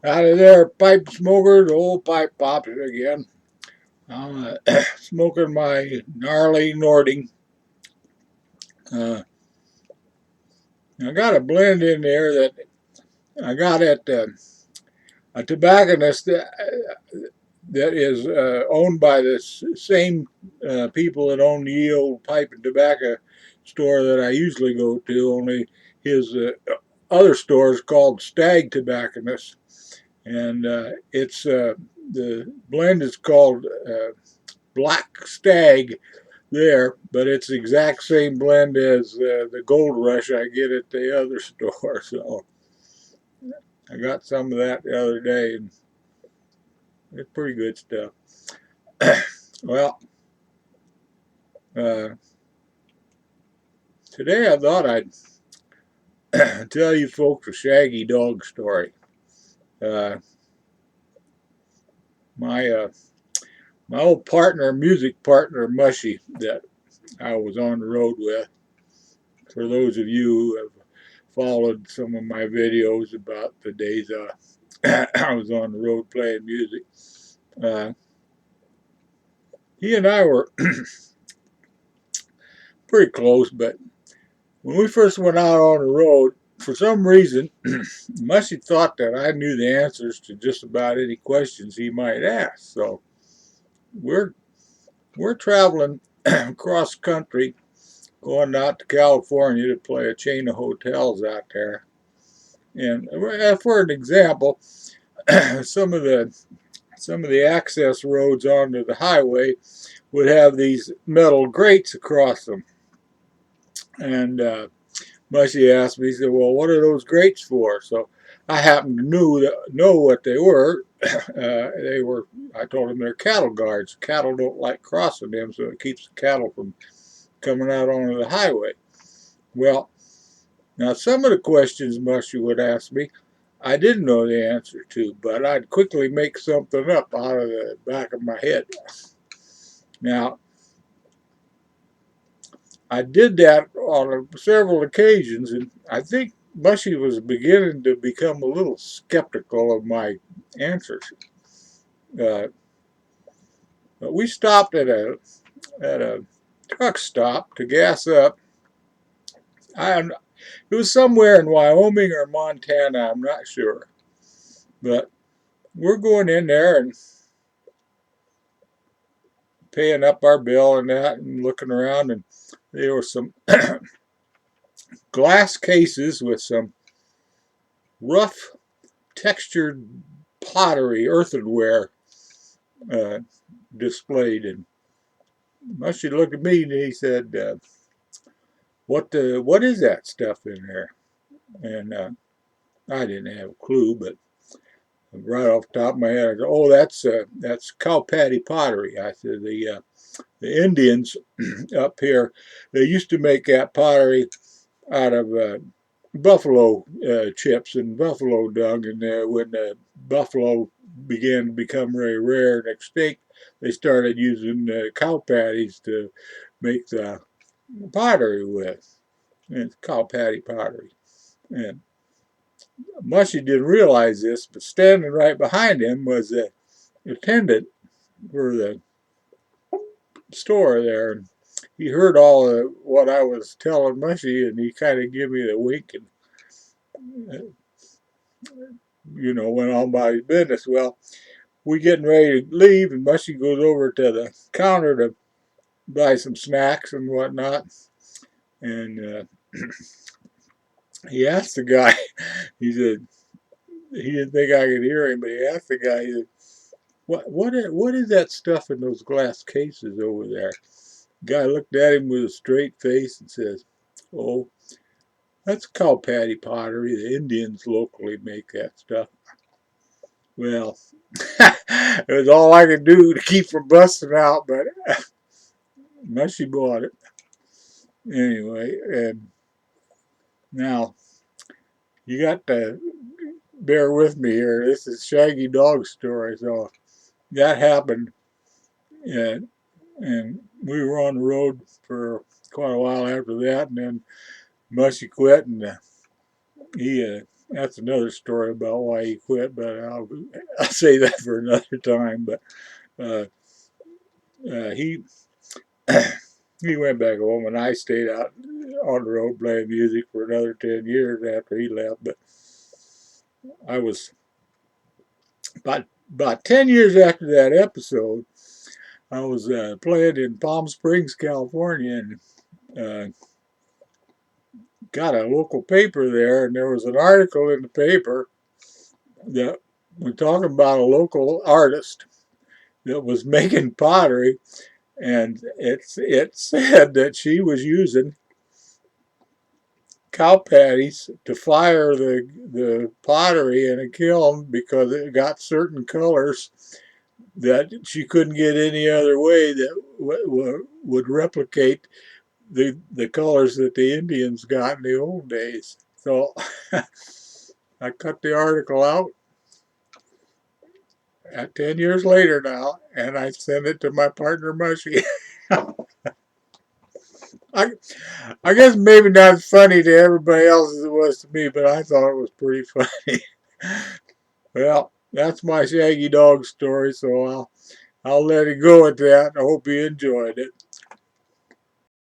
Out of there, pipe smokers, old pipe poppers again. I'm smoking my gnarly Nording. Uh, I got a blend in there that I got at a tobacconist that is owned by the same people that own the old pipe and tobacco store that I usually go to. Only his other store is called Stag Tobacconist, and it's the blend is called Black Stag there, but it's the exact same blend as the Gold Rush I get at the other store. So I got some of that the other day, and it's pretty good stuff. Well, uh, today I thought I'd tell you folks a Shaggy dog story. Uh, my my old partner, music partner, Mushy, that I was on the road with. For those of you who have followed some of my videos about the days I was on the road playing music, uh, he and I were pretty close. But when we first went out on the road, for some reason, Mushy thought that I knew the answers to just about any questions he might ask. So we're we're traveling across country, going out to California to play a chain of hotels out there. And for an example, some of the access roads onto the highway would have these metal grates across them. And Mushy asked me, he said, "Well, what are those grates for?" So I happened to know what they were. They were. I told him they're cattle guards. Cattle don't like crossing them, so it keeps the cattle from coming out onto the highway. Well, now some of the questions Mushy would ask me, I didn't know the answer to, but I'd quickly make something up out of the back of my head. Now, I did that on several occasions, and I think Mushy was beginning to become a little skeptical of my answers. Uh, but we stopped at a truck stop to gas up. I, it was somewhere in Wyoming or Montana, I'm not sure. But we're going in there and paying up our bill and that and looking around, and there were some glass cases with some rough textured pottery, earthenware uh, displayed. And Mushy looked at me and he said, what is that stuff in there?" And I didn't have a clue, but right off the top of my head, I said, "Oh, that's cow patty pottery." I said, the Indians up here, they used to make that pottery out of buffalo chips and buffalo dung, and when the buffalo began to become very rare and extinct, they started using cow patties to make the pottery with. And it's cow patty pottery. And Mushy didn't realize this, but standing right behind him was the attendant for the store there. And he heard all of what I was telling Mushy, and he kind of gave me the wink and went on by his business. Well, we getting ready to leave, and Mushy goes over to the counter to buy some snacks and whatnot. And he asked the guy, he said, he didn't think I could hear him, but he asked the guy, he said, what is that stuff in those glass cases over there? The guy looked at him with a straight face and says, "Oh, that's cow patty pottery. The Indians locally make that stuff." Well, it was all I could do to keep from busting out, but Mushy bought it anyway. And now you got to bear with me here. This is Shaggy Dog story, so that happened, and we were on the road for quite a while after that, and then Mushy quit, and he that's another story about why he quit, but I'll say that for another time. But uh, he he went back home, and I stayed out on the road playing music for another 10 years after he left. But I was about 10 years after that episode. I was playing in Palm Springs, California, and got a local paper there, and there was an article in the paper that was talking about a local artist that was making pottery, and it said that she was using cow patties to fire the pottery in a kiln because it got certain colors that she couldn't get any other way that would replicate the colors that the Indians got in the old days. So I cut the article out at 10 years later now, and I sent it to my partner Mushy. I, I guess maybe not as funny to everybody else as it was to me, but I thought it was pretty funny. Well, that's my Shaggy dog story, so I'll let it go at that. I hope you enjoyed it.